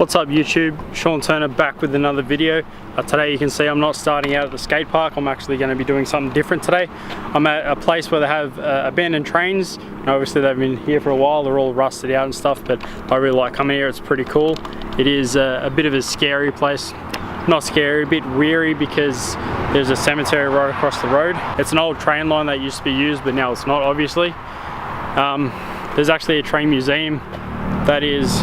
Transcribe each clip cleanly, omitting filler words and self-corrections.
What's up YouTube, Sean Turner back with another video. Today you can see I'm not starting out at the skate park. I'm actually going to be doing something different today. I'm at a place where they have abandoned trains. And obviously they've been here for a while, they're all rusted out and stuff, but I really like coming here, it's pretty cool. It is a bit of a scary place. Not scary, a bit weary because there's a cemetery right across the road. It's an old train line that used to be used, but now it's not, obviously. There's actually a train museum that is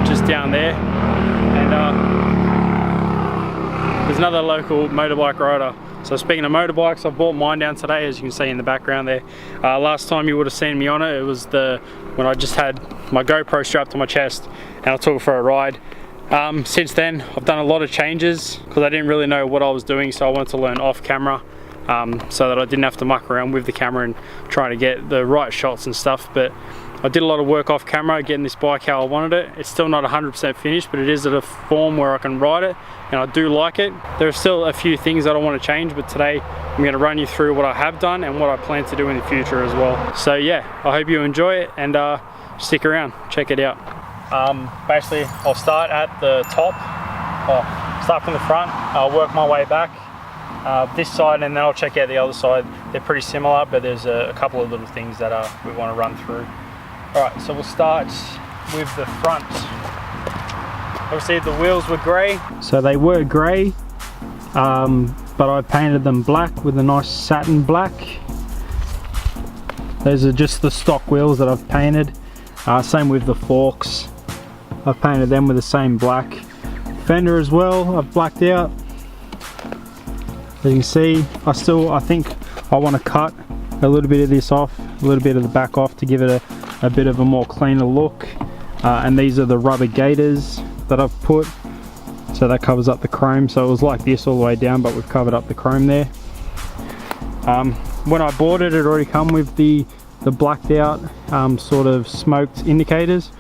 just down there, and there's another local motorbike rider. So speaking of motorbikes, I bought mine down today, as you can see in the background there. Last time you would have seen me on it, it was when I just had my GoPro strapped to my chest and I took it for a ride. Since then I've done a lot of changes because I didn't really know what I was doing, so I wanted to learn off camera so that I didn't have to muck around with the camera and trying to get the right shots and stuff. But I did a lot of work off camera getting this bike how I wanted it. It's still not 100% finished, but it is at a form where I can ride it and I do like it. There are still a few things that I want to change, but today I'm going to run you through what I have done and what I plan to do in the future as well. So yeah, I hope you enjoy it and stick around, check it out. Basically I'll start at the top, start from the front, I'll work my way back this side, and then I'll check out the other side. They're pretty similar, but there's a couple of little things that we want to run through. Alright, so we'll start with the front. Obviously the wheels were grey. So they were grey, but I painted them black with a nice satin black. Those are just the stock wheels that I've painted. Same with the forks. I've painted them with the same black. Fender as well, I've blacked out. As you can see, I think I want to cut a little bit of this off, a little bit of the back off to give it a bit of a more cleaner look. And these are the rubber gaiters that I've put, so that covers up the chrome. So it was like this all the way down, but we've covered up the chrome there. When I bought it, it already come with the blacked out sort of smoked indicators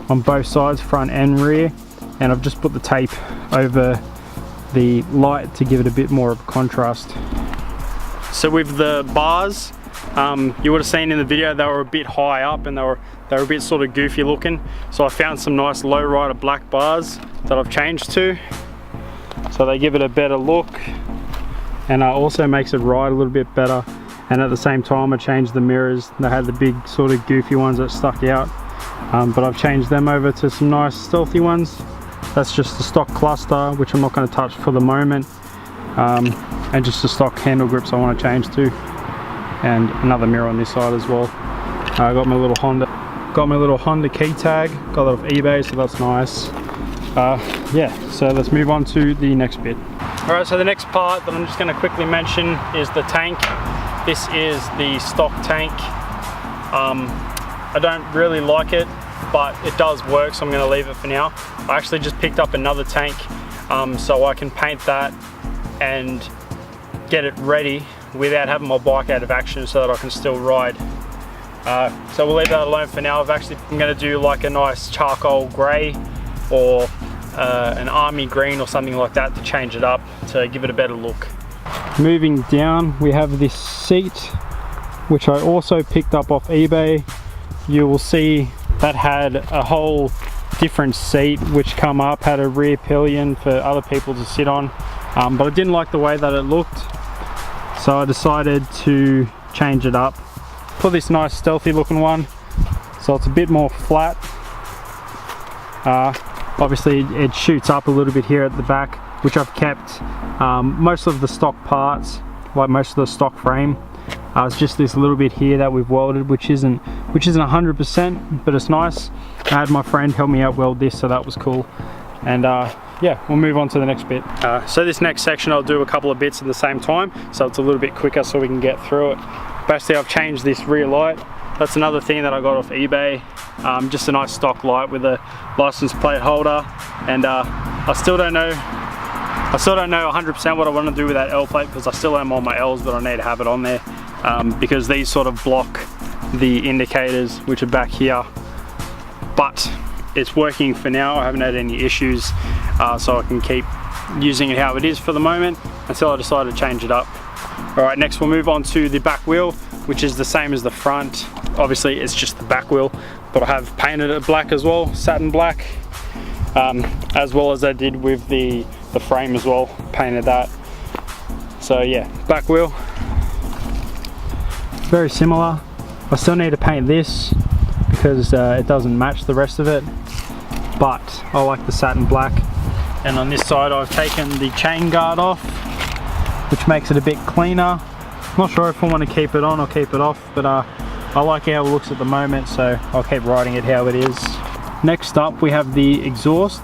on both sides, front and rear, and I've just put the tape over the light to give it a bit more of a contrast. So with the bars, you would have seen in the video they were a bit high up and they were a bit sort of goofy looking, so I found some nice low rider black bars that I've changed to, so they give it a better look and also makes it ride a little bit better. And at the same time I changed the mirrors. They had the big sort of goofy ones that stuck out, but I've changed them over to some nice stealthy ones. That's just the stock cluster, which I'm not going to touch for the moment, and just the stock handle grips I want to change to, and another mirror on this side as well. I got my little Honda key tag, got that off eBay, so that's nice. Yeah, so let's move on to the next bit. Alright, so the next part that I'm just going to quickly mention is the tank. This is the stock tank. I don't really like it, but it does work, so I'm going to leave it for now. I actually just picked up another tank, so I can paint that and get it ready without having my bike out of action so that I can still ride. So we'll leave that alone for now. I'm going to do like a nice charcoal grey or an army green or something like that to change it up to give it a better look. Moving down, we have this seat, which I also picked up off eBay. You will see that had a whole different seat which come up, had a rear pillion for other people to sit on, but I didn't like the way that it looked, so I decided to change it up. Put this nice stealthy looking one, so it's a bit more flat. Obviously it shoots up a little bit here at the back, which I've kept most of the stock parts, like most of the stock frame. It's just this little bit here that we've welded, which isn't 100%, but it's nice. I had my friend help me out weld this, so that was cool. And yeah, we'll move on to the next bit. So this next section I'll do a couple of bits at the same time, so it's a little bit quicker so we can get through it. Basically I've changed this rear light. That's another thing that I got off eBay. Just a nice stock light with a license plate holder, and I still don't know 100% what I want to do with that L plate, because I still am on my L's, but I need to have it on there because these sort of block the indicators which are back here. But it's working for now. I haven't had any issues, so I can keep using it how it is for the moment until I decide to change it up. Alright, next we'll move on to the back wheel, which is the same as the front. Obviously it's just the back wheel, but I have painted it black as well, satin black. as well as I did with the frame as well, painted that. So yeah, back wheel, very similar. I still need to paint this because it doesn't match the rest of it, but I like the satin black. And on this side I've taken the chain guard off, which makes it a bit cleaner. Not sure if I want to keep it on or keep it off, but I like how it looks at the moment, so I'll keep riding it how it is. Next up we have the exhaust,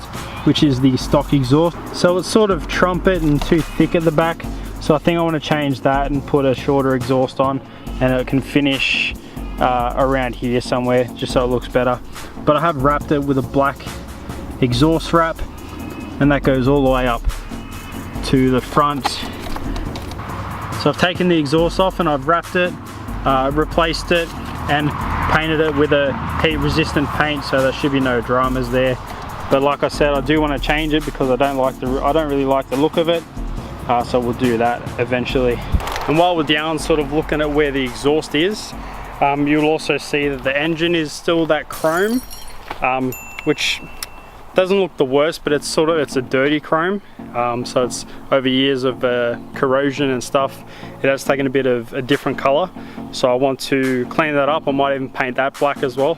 which is the stock exhaust. So it's sort of trumpet and too thick at the back, so I think I want to change that and put a shorter exhaust on, and it can finish around here somewhere, just so it looks better. But I have wrapped it with a black exhaust wrap, and that goes all the way up to the front. So I've taken the exhaust off and I've wrapped it, replaced it, and painted it with a heat resistant paint, so there should be no dramas there. But like I said, I do want to change it because I don't really like the look of it, so we'll do that eventually. And while we're down sort of looking at where the exhaust is, you'll also see that the engine is still that chrome, which doesn't look the worst, but it's a dirty chrome. So it's over years of corrosion and stuff, it has taken a bit of a different color. So I want to clean that up. I might even paint that black as well.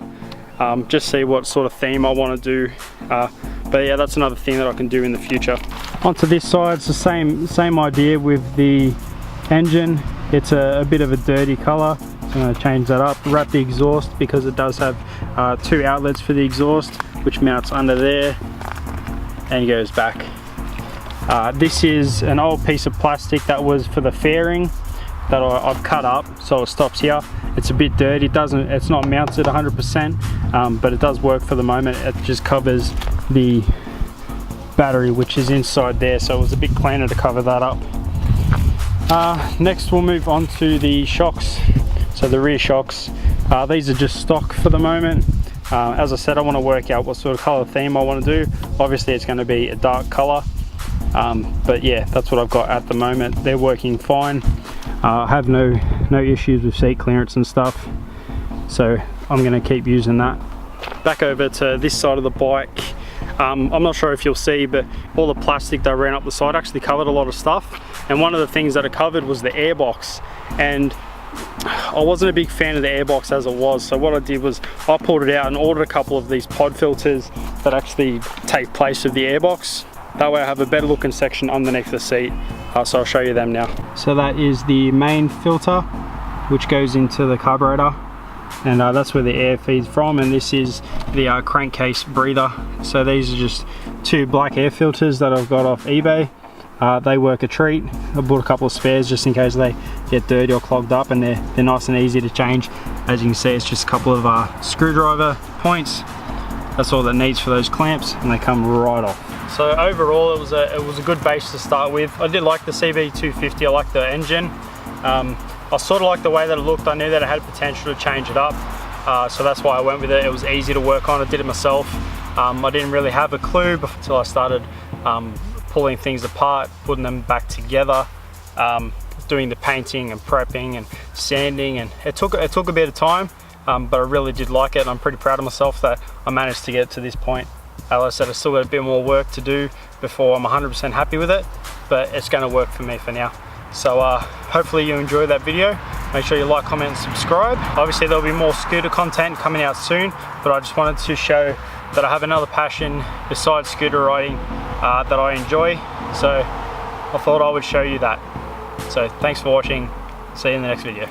Just see what sort of theme I want to do. But yeah, that's another thing that I can do in the future. Onto this side, it's the same idea with the engine. It's a bit of a dirty color. So I'm going to change that up. Wrap the exhaust because it does have 2 outlets for the exhaust, which mounts under there and goes back. This is an old piece of plastic that was for the fairing that I've cut up, so it stops here. It's a bit dirty, it's not mounted 100%, but it does work for the moment. It just covers the battery, which is inside there, so it was a bit cleaner to cover that up. Next we'll move on to the shocks. So the rear shocks, these are just stock for the moment. As I said, I want to work out what sort of color theme I want to do. Obviously it's going to be a dark color, but yeah, that's what I've got at the moment. They're working fine. I have no issues with seat clearance and stuff, so I'm going to keep using that. Back over to this side of the bike. I'm not sure if you'll see, but all the plastic that ran up the side actually covered a lot of stuff, and one of the things that it covered was the airbox, and I wasn't a big fan of the airbox as it was. So what I did was I pulled it out and ordered a couple of these pod filters that actually take place of the airbox. That way I have a better looking section underneath the seat, so I'll show you them now. So that is the main filter, which goes into the carburetor, and that's where the air feeds from, and this is the crankcase breather. So these are just 2 black air filters that I've got off eBay. They work a treat. I bought a couple of spares just in case they get dirty or clogged up, and they're nice and easy to change. As you can see, it's just a couple of screwdriver points. That's all that needs for those clamps, and they come right off. So overall, it was a good base to start with. I did like the CB250. I like the engine. I sort of liked the way that it looked. I knew that it had potential to change it up, so that's why I went with it. It was easy to work on. I did it myself. I didn't really have a clue until I started pulling things apart, putting them back together, doing the painting and prepping and sanding, and it took a bit of time, but I really did like it, and I'm pretty proud of myself that I managed to get to this point. As I said, I still got a bit more work to do before I'm 100% happy with it, but it's going to work for me for now. So hopefully you enjoyed that video. Make sure you like, comment and subscribe. Obviously there'll be more scooter content coming out soon, but I just wanted to show that I have another passion besides scooter riding that I enjoy, so I thought I would show you that. So thanks for watching. See you in the next video.